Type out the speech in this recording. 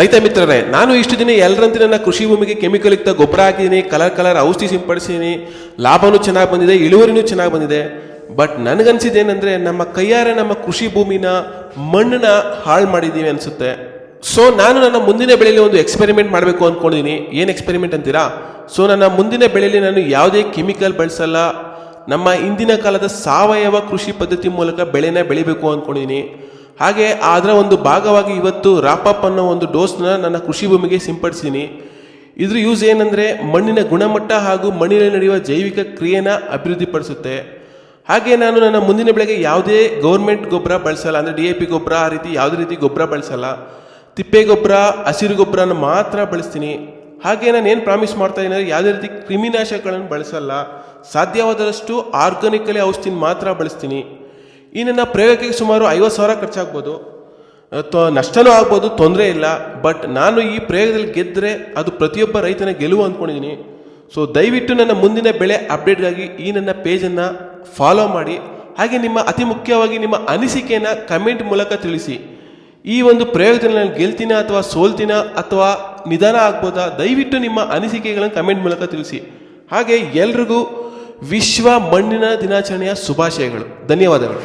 ರೈತ ಮಿತ್ರರೇ, ನಾನು ಇಷ್ಟು ದಿನ ಎಲ್ಲರಂತೆ ನನ್ನ ಕೃಷಿ ಭೂಮಿಗೆ ಕೆಮಿಕಲ್ ಯುಕ್ತ ಗೊಬ್ಬರ ಹಾಕಿದ್ದೀನಿ, ಕಲರ್ ಔಷಧಿ ಸಿಂಪಡಿಸಿದ್ದೀನಿ, ಲಾಭನೂ ಚೆನ್ನಾಗಿ ಬಂದಿದೆ, ಇಳುವರಿನೂ ಚೆನ್ನಾಗಿ ಬಂದಿದೆ. ಬಟ್ ನನಗನ್ಸಿದ್ದೇನೆಂದರೆ ನಮ್ಮ ಕೈಯಾರೆ ನಮ್ಮ ಕೃಷಿ ಭೂಮಿನ ಮಣ್ಣನ್ನ ಹಾಳು ಮಾಡಿದ್ದೀವಿ ಅನಿಸುತ್ತೆ. ಸೊ ನಾನು ನನ್ನ ಮುಂದಿನ ಬೆಳೆಯಲ್ಲಿ ಒಂದು ಎಕ್ಸ್ಪೆರಿಮೆಂಟ್ ಮಾಡಬೇಕು ಅಂದ್ಕೊಂಡಿದ್ದೀನಿ. ಏನು ಎಕ್ಸ್ಪೆರಿಮೆಂಟ್ ಅಂತೀರಾ? ಸೊ ನನ್ನ ಮುಂದಿನ ಬೆಳೆಯಲ್ಲಿ ನಾನು ಯಾವುದೇ ಕೆಮಿಕಲ್ ಬಳಸಲ್ಲ, ನಮ್ಮ ಇಂದಿನ ಕಾಲದ ಸಾವಯವ ಕೃಷಿ ಪದ್ಧತಿ ಮೂಲಕ ಬೆಳೆನ ಬೆಳಿಬೇಕು ಅಂದ್ಕೊಂಡಿದ್ದೀನಿ. ಹಾಗೆ ಅದರ ಒಂದು ಭಾಗವಾಗಿ ಇವತ್ತು ರಾಪಪ್ ಅನ್ನೋ ಒಂದು ಡೋಸ್ನ ನನ್ನ ಕೃಷಿ ಭೂಮಿಗೆ ಸಿಂಪಡಿಸಿದ್ದೀನಿ. ಇದ್ರ ಯೂಸ್ ಏನಂದರೆ ಮಣ್ಣಿನ ಗುಣಮಟ್ಟ ಹಾಗೂ ಮಣ್ಣಿನಲ್ಲಿ ನಡೆಯುವ ಜೈವಿಕ ಕ್ರಿಯೆನ ಅಭಿವೃದ್ಧಿಪಡಿಸುತ್ತೆ. ಹಾಗೆ ನಾನು ನನ್ನ ಮುಂದಿನ ಬೆಳೆಗೆ ಯಾವುದೇ ಗೌರ್ಮೆಂಟ್ ಗೊಬ್ಬರ ಬಳಸಲ್ಲ, ಅಂದರೆ DAP ಗೊಬ್ಬರ ಆ ರೀತಿ ಯಾವುದೇ ರೀತಿ ಗೊಬ್ಬರ ಬಳಸಲ್ಲ. ತಿಪ್ಪೆ ಗೊಬ್ಬರ, ಹಸಿರು ಗೊಬ್ಬರನ ಮಾತ್ರ ಬಳಸ್ತೀನಿ. ಹಾಗೆ ನಾನು ಏನು ಪ್ರಾಮಿಸ್ ಮಾಡ್ತಾ ಇದ್ದೀನಿ ಅಂದರೆ ಯಾವುದೇ ರೀತಿ ಕ್ರಿಮಿನಾಶಕಗಳನ್ನು ಬಳಸಲ್ಲ, ಸಾಧ್ಯವಾದಷ್ಟು ಆರ್ಗಾನಿಕಲಿ ಔಷಧಿನ ಮಾತ್ರ ಬಳಸ್ತೀನಿ. ಈ ನನ್ನ ಪ್ರಯೋಗಕ್ಕೆ ಸುಮಾರು 50,000 ಖರ್ಚಾಗ್ಬೋದು, ನಷ್ಟನೂ ಆಗ್ಬೋದು, ತೊಂದರೆ ಇಲ್ಲ. ಬಟ್ ನಾನು ಈ ಪ್ರಯೋಗದಲ್ಲಿ ಗೆದ್ದರೆ ಅದು ಪ್ರತಿಯೊಬ್ಬ ರೈತನ ಗೆಲುವು ಅಂದ್ಕೊಂಡಿದ್ದೀನಿ. ಸೊ ದಯವಿಟ್ಟು ನನ್ನ ಮುಂದಿನ ಬೆಳೆ ಅಪ್ಡೇಟ್ಗಾಗಿ ಈ ನನ್ನ ಪೇಜನ್ನು ಫಾಲೋ ಮಾಡಿ. ಹಾಗೆ ನಿಮ್ಮ ಅತಿ ಮುಖ್ಯವಾಗಿ ನಿಮ್ಮ ಅನಿಸಿಕೆಯನ್ನು ಕಮೆಂಟ್ ಮೂಲಕ ತಿಳಿಸಿ. ಈ ಒಂದು ಪ್ರಯೋಗದಲ್ಲಿ ನಾನು ಗೆಲ್ತೀನ ಅಥವಾ ಸೋಲ್ತೀನ ಅಥವಾ ನಿಧಾನ ಆಗ್ಬೋದಾ, ದಯವಿಟ್ಟು ನಿಮ್ಮ ಅನಿಸಿಕೆಗಳನ್ನು ಕಮೆಂಟ್ ಮೂಲಕ ತಿಳಿಸಿ. ಹಾಗೆ ಎಲ್ರಿಗೂ ವಿಶ್ವ ಮಣ್ಣಿನ ದಿನಾಚರಣೆಯ ಶುಭಾಶಯಗಳು. ಧನ್ಯವಾದಗಳು.